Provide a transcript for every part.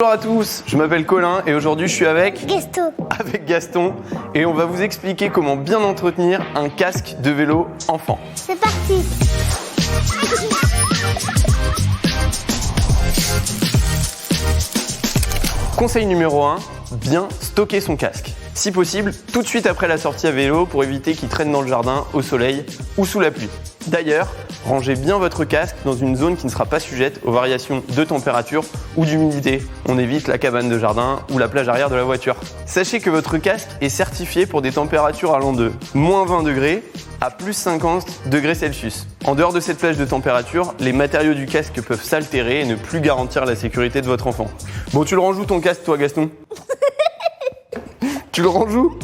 Bonjour à tous, je m'appelle Colin et aujourd'hui je suis avec Gaston. Et on va vous expliquer comment bien entretenir un casque de vélo enfant. C'est parti. Conseil numéro 1, bien stocker son casque. Si possible, tout de suite après la sortie à vélo pour éviter qu'il traîne dans le jardin, au soleil ou sous la pluie. D'ailleurs, rangez bien votre casque dans une zone qui ne sera pas sujette aux variations de température ou d'humidité. On évite la cabane de jardin ou la plage arrière de la voiture. Sachez que votre casque est certifié pour des températures allant de moins 20 degrés à plus 50 degrés Celsius. En dehors de cette plage de température, les matériaux du casque peuvent s'altérer et ne plus garantir la sécurité de votre enfant. Bon, tu le ranges où ton casque, toi, Gaston? Tu le ranges où?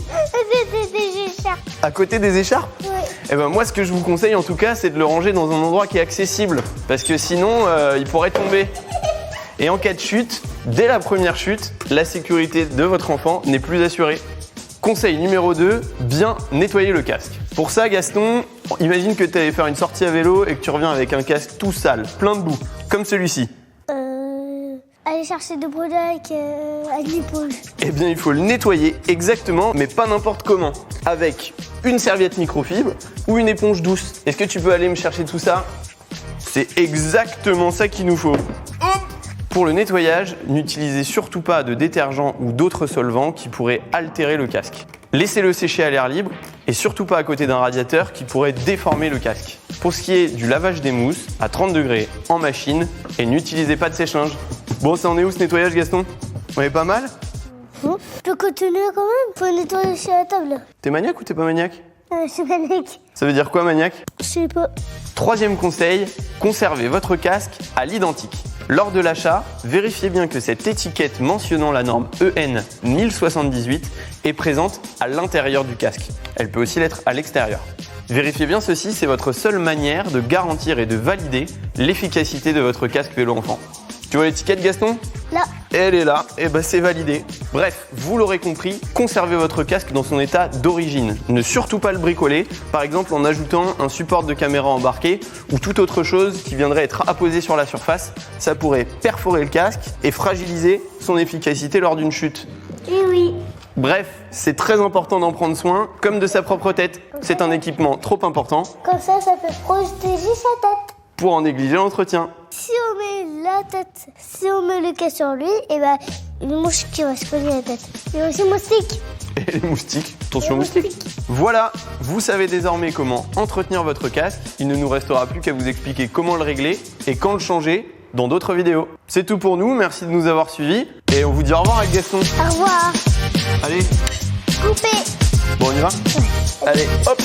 Des écharpes. À côté des écharpes? Oui. Eh ben moi, ce que je vous conseille en tout cas, c'est de le ranger dans un endroit qui est accessible, parce que sinon, il pourrait tomber. Et en cas de chute, dès la première chute, la sécurité de votre enfant n'est plus assurée. Conseil numéro 2, bien nettoyer le casque. Pour ça, Gaston, imagine que tu allais faire une sortie à vélo et que tu reviens avec un casque tout sale, plein de boue, comme celui-ci. Aller chercher de brodequins à l'épaule. Eh bien, il faut le nettoyer exactement, mais pas n'importe comment. Avec une serviette microfibre ou une éponge douce. Est-ce que tu peux aller me chercher tout ça? C'est exactement ça qu'il nous faut. Pour le nettoyage, n'utilisez surtout pas de détergent ou d'autres solvants qui pourraient altérer le casque. Laissez-le sécher à l'air libre et surtout pas à côté d'un radiateur qui pourrait déformer le casque. Pour ce qui est du lavage des mousses, à 30 degrés en machine et n'utilisez pas de sèche-linge. Bon, ça en est où ce nettoyage, Gaston? On est pas mal? Je peux continuer quand même? Faut nettoyer sur la table. T'es maniaque ou t'es pas maniaque? Je suis maniaque. Ça veut dire quoi, maniaque? Je sais pas. Troisième conseil, conservez votre casque à l'identique. Lors de l'achat, vérifiez bien que cette étiquette mentionnant la norme EN 1078 est présente à l'intérieur du casque. Elle peut aussi l'être à l'extérieur. Vérifiez bien ceci, c'est votre seule manière de garantir et de valider l'efficacité de votre casque vélo enfant. Tu vois l'étiquette, Gaston? Là. Elle est là, et c'est validé. Bref, vous l'aurez compris, conservez votre casque dans son état d'origine. Ne surtout pas le bricoler, par exemple en ajoutant un support de caméra embarqué ou toute autre chose qui viendrait être apposée sur la surface. Ça pourrait perforer le casque et fragiliser son efficacité lors d'une chute. Et oui. Bref, c'est très important d'en prendre soin, comme de sa propre tête. C'est un équipement trop important Comme ça peut protéger sa tête. pour en négliger l'entretien. Si on met la tête, si on met le casque sur lui, et une mouche qui va se coller à la tête. Il y a aussi un moustique. Et les moustiques, attention aux moustiques. Voilà, vous savez désormais comment entretenir votre casque. Il ne nous restera plus qu'à vous expliquer comment le régler et quand le changer dans d'autres vidéos. C'est tout pour nous, merci de nous avoir suivis et on vous dit au revoir avec Gaston. Au revoir. Allez, Coupé. bon on y va? Allez, hop.